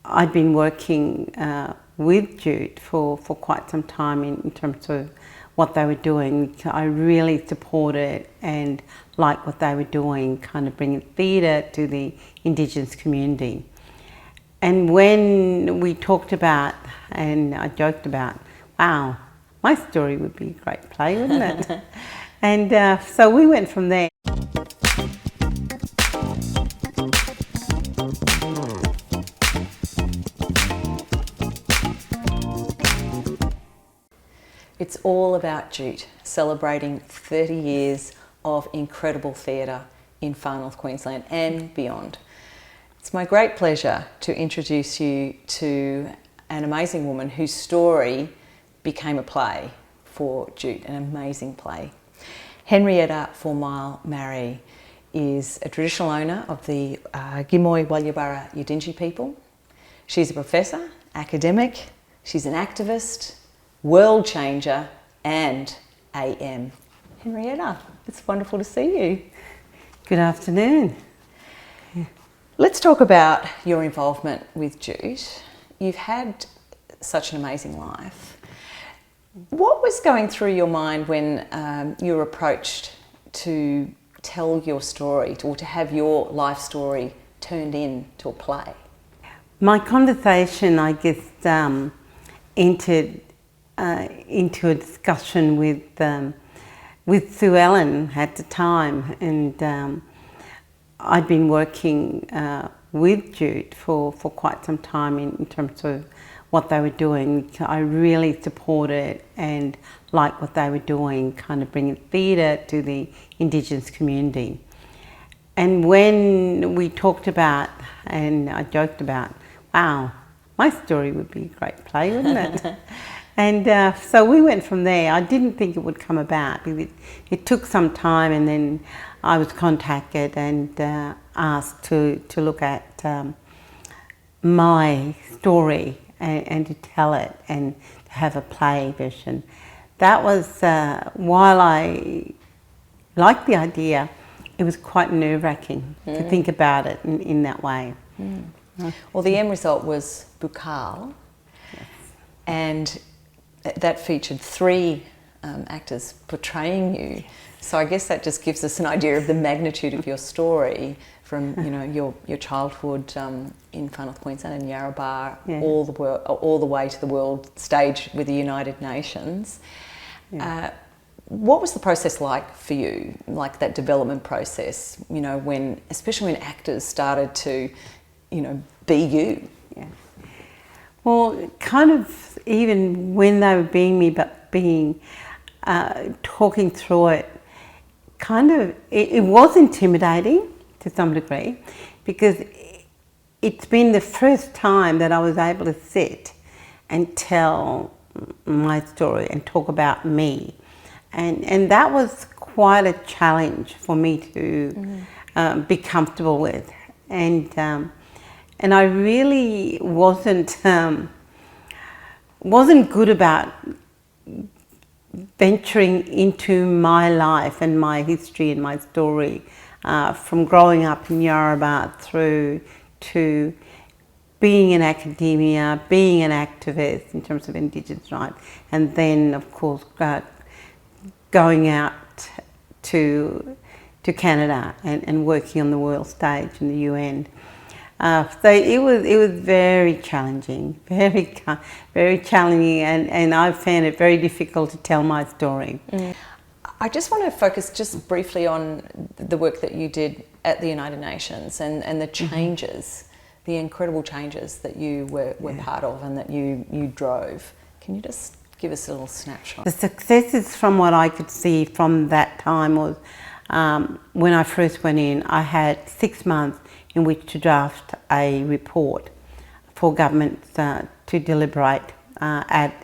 I'd been working with JUTE for quite some time in terms of what they were doing. I really supported and liked what they were doing, kind of bringing theatre to the Indigenous community. And when we talked about, and I joked about, wow, my story would be a great play, wouldn't it? And so we went from there. It's all about JUTE, celebrating 30 years of incredible theatre in Far North Queensland and beyond. It's my great pleasure to introduce you to an amazing woman whose story became a play for JUTE, an amazing play. Henrietta Marrie is a traditional owner of the Gimuy Walubara Yidinji people. She's a professor, academic, she's an activist, world changer and AM. Henrietta, it's wonderful to see you. Good afternoon. Let's talk about your involvement with JUTE. You've had such an amazing life. What was going through your mind when you were approached to tell your story or to have your life story turned into a play? My conversation, I guess, entered into a discussion with Sue Ellen at the time, and I'd been working with JUTE for quite some time in terms of what they were doing. I really supported and liked what they were doing, kind of bringing theatre to the Indigenous community. And when we talked about, and I joked about, wow, my story would be a great play, wouldn't it? And so we went from there. I didn't think it would come about. It took some time, and then I was contacted and asked to look at my story and to tell it and to have a play version. That was, while I liked the idea, it was quite nerve-wracking to think about it in that way. Well, the end result was Bukal, Yes. and that featured 3 actors portraying you. So I guess that just gives us an idea of the magnitude of your story from your childhood in Far North Queensland and Yarrabah, Yeah. all the way to the world stage with the United Nations. Yeah. What was the process like for you, like that development process? Especially when actors started to, be you. Yeah. Well, kind of even when they were being me, but talking through it, it was intimidating to some degree, because it's been the first time that I was able to sit and tell my story and talk about me. And that was quite a challenge for me to be comfortable with. And I really wasn't good about venturing into my life and my history and my story, from growing up in Yarrabah through to being in academia, being an activist in terms of Indigenous rights, and then of course going out to Canada and working on the world stage in the UN. So it was very challenging, very challenging, and I found it very difficult to tell my story. I just want to focus just briefly on the work that you did at the United Nations and the changes, the incredible changes that you were part of and that you drove. Can you just give us a little snapshot? The successes from what I could see from that time was when I first went in, I had 6 months in which to draft a report for government to deliberate at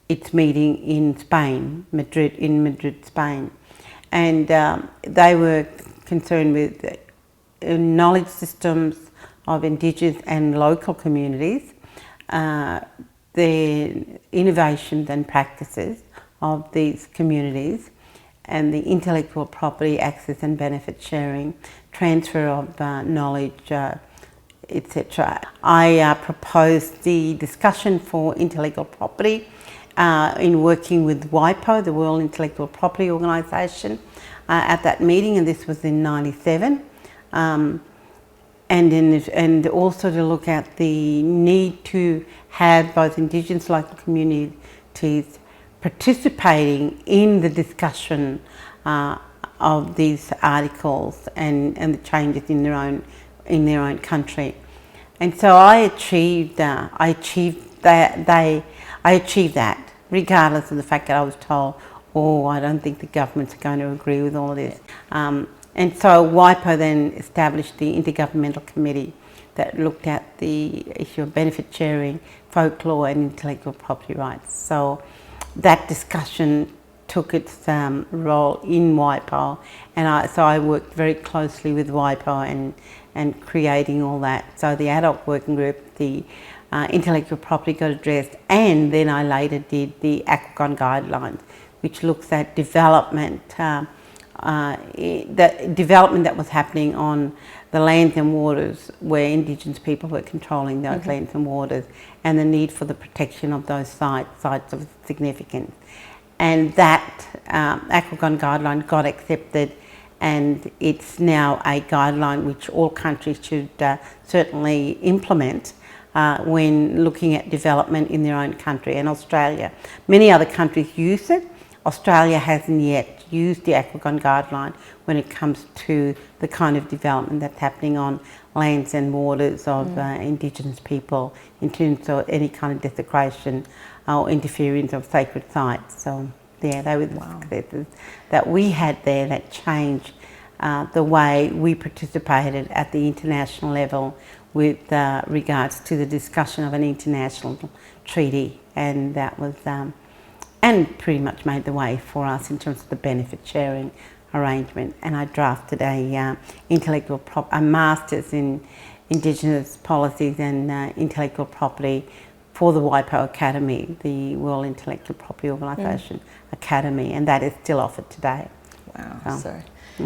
its meeting in Spain, Madrid, Spain. And they were concerned with knowledge systems of Indigenous and local communities, the innovations and practices of these communities, and the intellectual property access and benefit sharing, transfer of knowledge, etc. I proposed the discussion for intellectual property in working with WIPO, the World Intellectual Property Organisation, at that meeting, and this was in '97. And also to look at the need to have both Indigenous local communities participating in the discussion of these articles and the changes in their own country. And so I achieved that, regardless of the fact that I was told, oh, I don't think the government's going to agree with all of this. And so WIPO then established the Intergovernmental Committee that looked at the issue of benefit sharing, folklore and intellectual property rights. So that discussion took its role in WIPO, and I worked very closely with WIPO and creating all that. So the adult working group, the intellectual property got addressed, and then I later did the Aquagon Guidelines, which looks at development, the development that was happening on the lands and waters where Indigenous people were controlling those lands and waters, and the need for the protection of those sites of significance. And that Aquagon Guideline got accepted, and it's now a guideline which all countries should certainly implement when looking at development in their own country. And Australia, many other countries use it. Australia hasn't yet used the Aquagon Guideline when it comes to the kind of development that's happening on lands and waters of Indigenous people in terms of any kind of desecration or interference of sacred sites. So yeah, they were the successes that we had there that changed the way we participated at the international level with regards to the discussion of an international treaty, and that was and pretty much made the way for us in terms of the benefit sharing arrangement. And I drafted a Masters in Indigenous Policies and Intellectual Property for the WIPO Academy, the World Intellectual Property Organisation Academy, and that is still offered today. Wow, so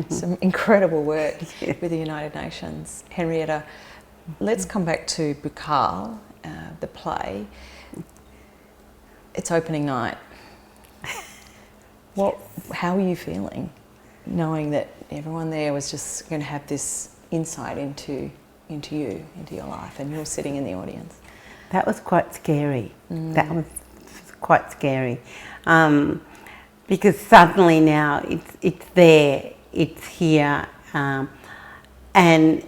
some incredible work with the United Nations. Henrietta, let's come back to Bukal, the play. It's opening night. How are you feeling, knowing that everyone there was just going to have this insight into your life, and you're sitting in the audience? That was quite scary. That was quite scary, because suddenly now it's there, it's here, and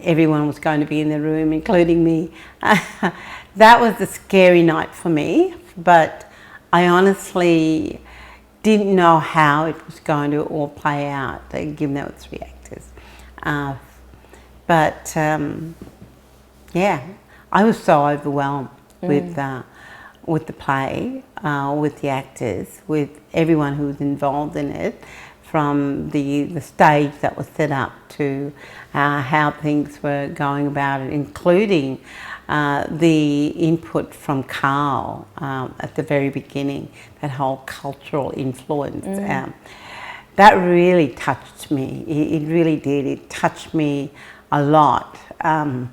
everyone was going to be in the room, including me. That was a scary night for me, but I honestly didn't know how it was going to all play out, given that it's 3 actors. Yeah, I was so overwhelmed with the play, with the actors, with everyone who was involved in it, from the stage that was set up to how things were going about it, including the input from Carl at the very beginning, that whole cultural influence. That really touched me. It really did. It touched me a lot. I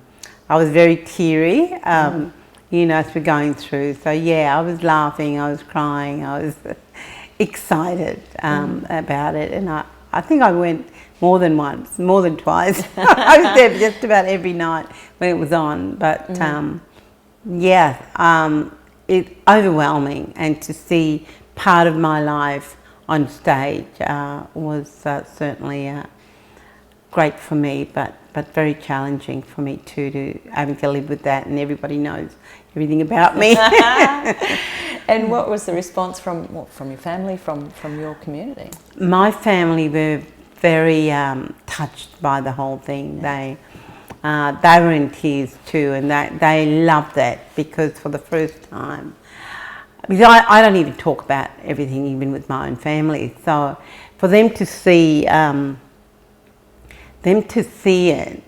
was very teary, you know, as we're going through. So yeah, I was laughing, I was crying, I was excited about it. And I think I went more than once, more than twice. I was there just about every night when it was on. But it's overwhelming, and to see part of my life on stage was certainly great for me, but very challenging for me too, to having to live with that, and everybody knows everything about me. And what was the response from your family, from your community? My family were very touched by the whole thing. They were in tears too, and they loved that, because for the first time, because I don't even talk about everything even with my own family, so for them to see it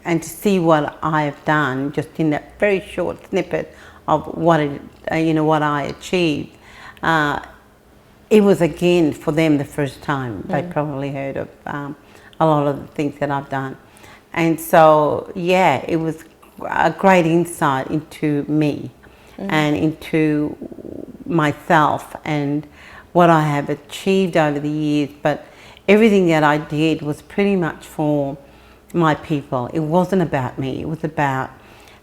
and to see what I have done just in that very short snippet of what I achieved, it was again for them the first time they'd probably heard of a lot of the things that I've done. And so yeah, it was a great insight into me and into myself and what I have achieved over the years. But everything that I did was pretty much for my people. It wasn't about me. It was about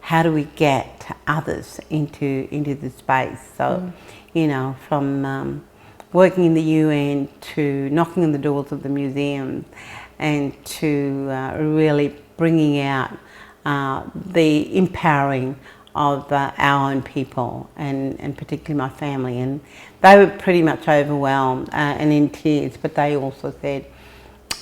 how do we get others into the space. So, you know, from working in the UN to knocking on the doors of the museums and to really bringing out the empowering of our own people and particularly my family. And they were pretty much overwhelmed and in tears, but they also said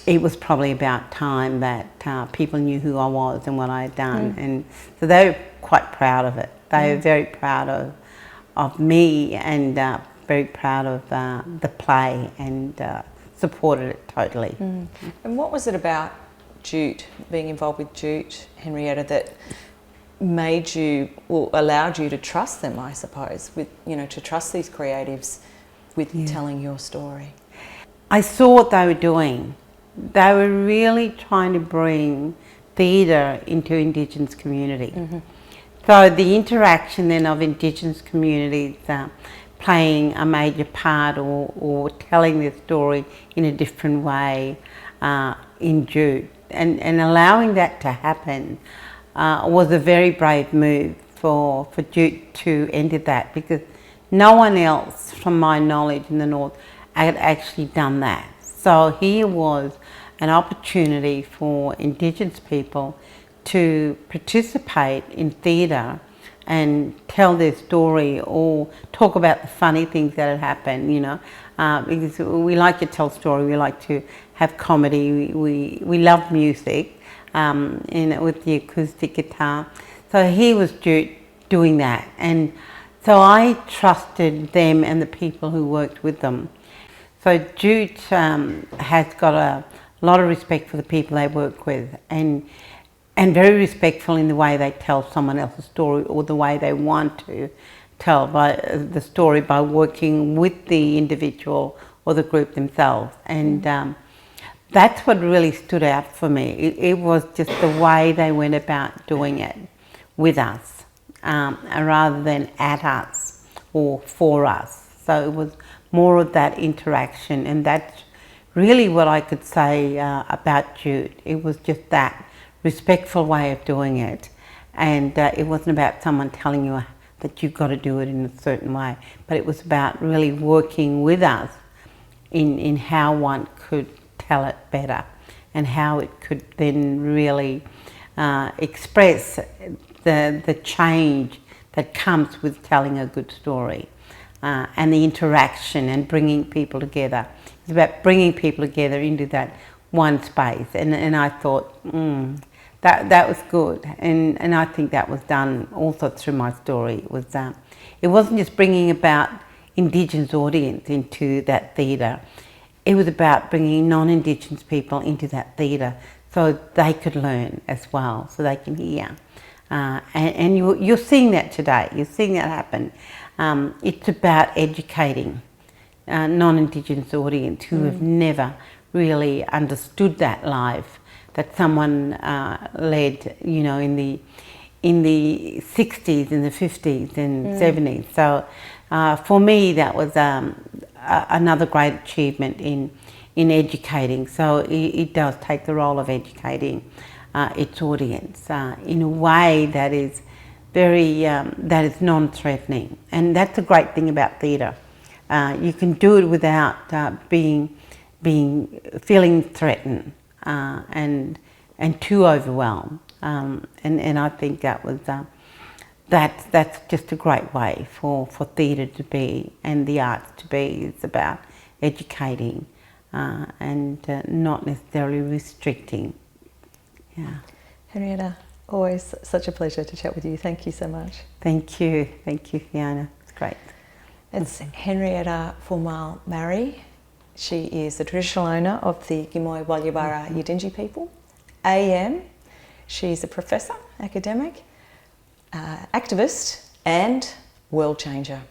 it was probably about time that people knew who I was and what I had done. And so they were quite proud of it. They were very proud of me and very proud of the play and supported it totally. And what was it about JUTE, being involved with JUTE, Henrietta, that made you, or allowed you to trust them, I suppose, with, you know, to trust these creatives with telling your story? I saw what they were doing. They were really trying to bring theatre into Indigenous community. So the interaction then of Indigenous communities playing a major part or telling their story in a different way in JUTE and allowing that to happen was a very brave move for JUTE to enter that, because no one else, from my knowledge in the North, had actually done that. So here was an opportunity for Indigenous people to participate in theatre and tell their story or talk about the funny things that had happened, you know, because we like to tell story, we like to have comedy, we love music, with the acoustic guitar. So here was JUTE doing that, and so I trusted them and the people who worked with them. So JUTE has got a lot of respect for the people they work with, and very respectful in the way they tell someone else's story or the way they want to tell the story by working with the individual or the group themselves. And that's what really stood out for me. It was just the way they went about doing it with us, rather than at us or for us. So it was more of that interaction, and that's really what I could say about JUTE. It was just that respectful way of doing it, and it wasn't about someone telling you that you've got to do it in a certain way, but it was about really working with us in how one could tell it better and how it could then really express the change that comes with telling a good story, and the interaction and bringing people together. It's about bringing people together into that one space, and I thought that was good, and I think that was done also through my story. It wasn't just bringing about Indigenous audience into that theatre. It was about bringing non-Indigenous people into that theatre so they could learn as well, so they can hear. And you're seeing that today. You're seeing that happen. It's about educating non-Indigenous audience who have never really understood that life that someone led, you know, in the 60s, in the 50s and 70s. So for me, that was another great achievement in educating. So it does take the role of educating its audience in a way that is very that is non-threatening, and that's a great thing about theatre. You can do it without feeling threatened and too overwhelmed, and I think that was that's just a great way for theatre to be and the arts to be. It's about educating and not necessarily restricting. Yeah. Henrietta, always such a pleasure to chat with you. Thank you so much. Thank you, Fiona. It's great. It's Henrietta Marrie. She is the traditional owner of the Gimuy Walubara Yidinji people. AM. She's a professor, academic, activist, and world changer.